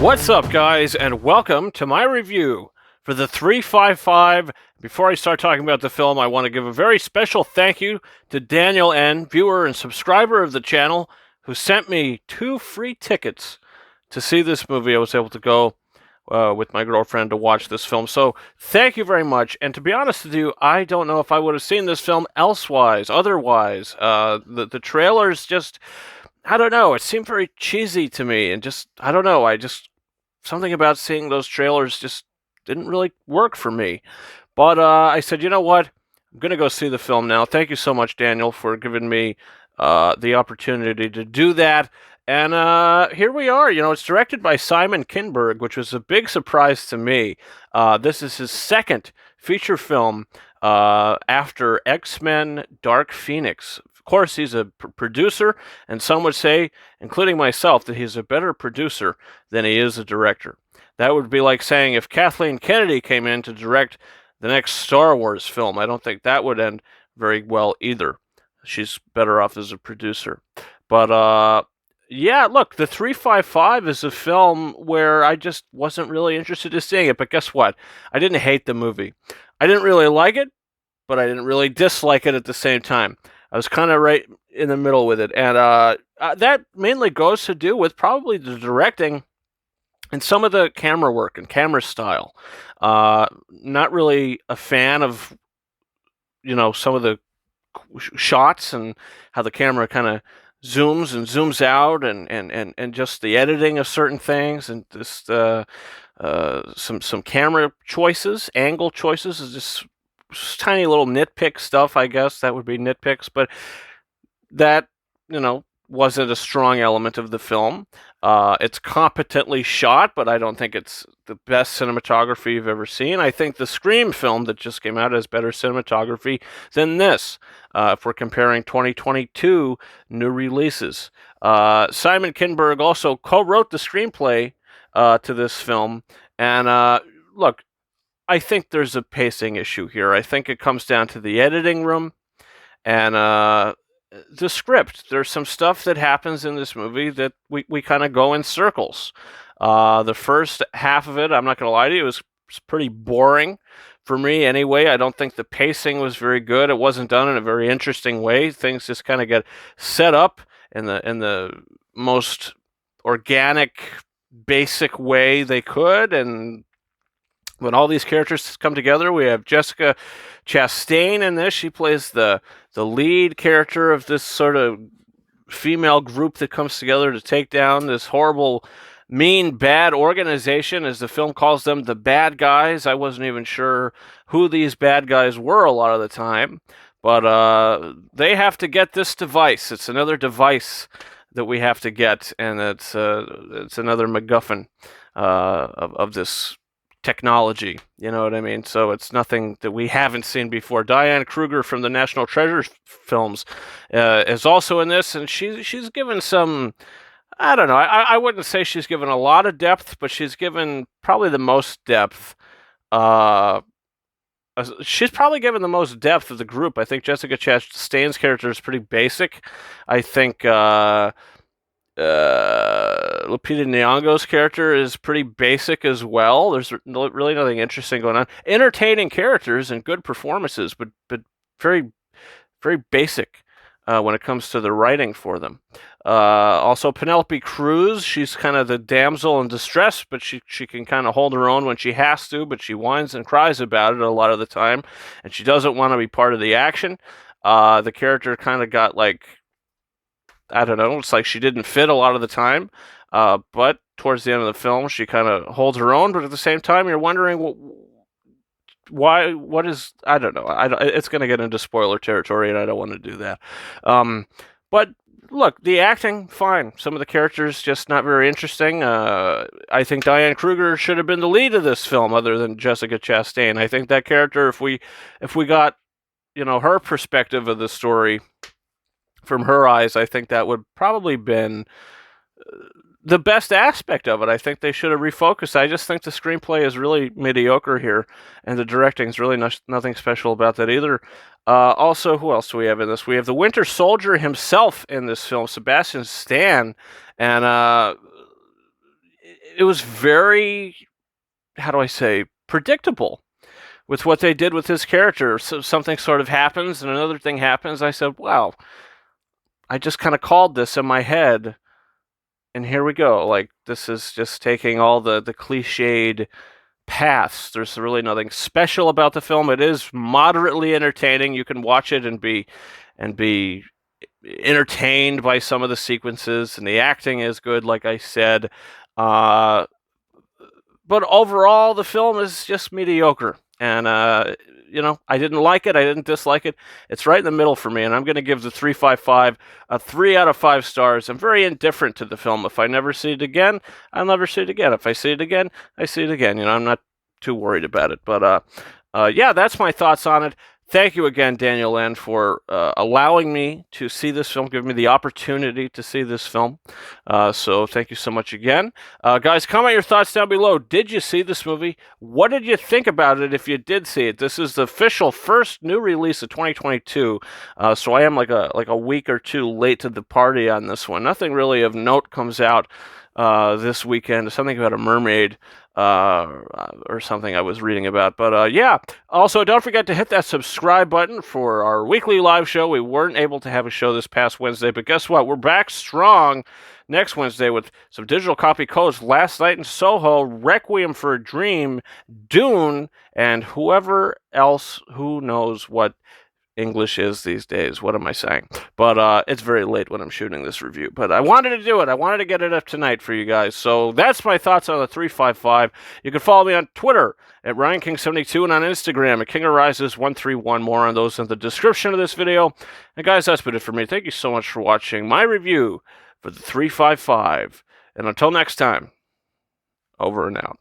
What's up, guys, and welcome to my review for the 355. Before I start talking about the film, I want to give a very special thank you to Daniel N., viewer and subscriber of the channel, who sent me 2 free tickets to see this movie. I was able to go with my girlfriend to watch this film. So thank you very much. And to be honest with you, I don't know if I would have seen this film otherwise. The trailers just, I don't know, it seemed very cheesy to me. And just, I don't know, something about seeing those trailers just didn't really work for me. But I said, you know what? I'm going to go see the film now. Thank you so much, Daniel, for giving me the opportunity to do that. And here we are. You know, it's directed by Simon Kinberg, which was a big surprise to me. This is his second feature film after X-Men Dark Phoenix. Of course, he's a producer, and some would say, including myself, that he's a better producer than he is a director. That would be like saying if Kathleen Kennedy came in to direct the next Star Wars film. I don't think that would end very well either. She's better off as a producer. But, yeah, look, the 355 is a film where I just wasn't really interested in seeing it. But guess what? I didn't hate the movie. I didn't really like it, but I didn't really dislike it at the same time. I was kind of right in the middle with it. And that mainly goes to do with probably the directing and some of the camera work and camera style. Not really a fan of, you know, some of the shots and how the camera kind of zooms and zooms out and just the editing of certain things and just some camera choices, angle choices is just tiny little nitpick stuff, I guess. That would be nitpicks, but that, you know, wasn't a strong element of the film. It's competently shot, but I don't think it's the best cinematography you've ever seen. I think the Scream film that just came out has better cinematography than this, if we're comparing 2022 new releases. Simon Kinberg also co-wrote the screenplay to this film, and look, I think there's a pacing issue here. I think it comes down to the editing room and the script. There's some stuff that happens in this movie that we kind of go in circles. The first half of it, I'm not going to lie to you, was pretty boring for me anyway. I don't think the pacing was very good. It wasn't done in a very interesting way. Things just kind of get set up in the most organic, basic way they could, and when all these characters come together, we have Jessica Chastain in this. She plays the lead character of this sort of female group that comes together to take down this horrible, mean, bad organization, as the film calls them, the bad guys. I wasn't even sure who these bad guys were a lot of the time, but they have to get this device. It's another device that we have to get, and it's another MacGuffin of this technology, you know what I mean? So it's nothing that we haven't seen before. Diane Kruger from the National Treasure films is also in this, and she's given some, I don't know, I wouldn't say she's given a lot of depth, but she's given probably the most depth. She's probably given the most depth of the group. I think Jessica Chastain's character is pretty basic. I think Lupita Nyong'o's character is pretty basic as well. There's really nothing interesting going on. Entertaining characters and good performances, but very, very basic when it comes to the writing for them. Also, Penelope Cruz, she's kind of the damsel in distress, but she can kind of hold her own when she has to, but she whines and cries about it a lot of the time, and she doesn't want to be part of the action. The character kind of got like, I don't know, it's like she didn't fit a lot of the time, but towards the end of the film, she kind of holds her own, but at the same time, you're wondering why, I don't know, it's going to get into spoiler territory, and I don't want to do that. But look, the acting, fine. Some of the characters, just not very interesting. I think Diane Kruger should have been the lead of this film, other than Jessica Chastain. I think that character, if we got, you know, her perspective of the story from her eyes, I think that would probably been the best aspect of it. I think they should have refocused. I just think the screenplay is really mediocre here, and the directing is really nothing special about that either. Also, who else do we have in this? We have the Winter Soldier himself in this film, Sebastian Stan, and it was very, how do I say, predictable with what they did with his character. So something sort of happens and another thing happens. I said, wow, I just kind of called this in my head, and here we go. Like, this is just taking all the cliched paths. There's really nothing special about the film. It is moderately entertaining. You can watch it and be entertained by some of the sequences, and the acting is good, like I said. But overall, the film is just mediocre. And, I didn't like it. I didn't dislike it. It's right in the middle for me. And I'm going to give the 355 a 3 out of 5 stars. I'm very indifferent to the film. If I never see it again, I'll never see it again. If I see it again, I see it again. I'm not too worried about it. But, yeah, that's my thoughts on it. Thank you again, Daniel N., for allowing me to see this film, giving me the opportunity to see this film. So thank you so much again. Guys, comment your thoughts down below. Did you see this movie? What did you think about it if you did see it? This is the official first new release of 2022, so I am like a week or two late to the party on this one. Nothing really of note comes out this weekend. Something about a mermaid or something I was reading about. But yeah, also don't forget to hit that subscribe button for our weekly live show. We weren't able to have a show this past Wednesday, but guess what? We're back strong next Wednesday with some digital copy codes. Last Night in Soho, Requiem for a Dream, Dune, and whoever else who knows what English is these days. What am I saying? But it's very late when I'm shooting this review. But I wanted to do it. I wanted to get it up tonight for you guys. So that's my thoughts on the 355. You can follow me on Twitter at RyanKing72 and on Instagram at KingArises131. More on those in the description of this video. And guys, that's been it for me. Thank you so much for watching my review for the 355. And until next time, over and out.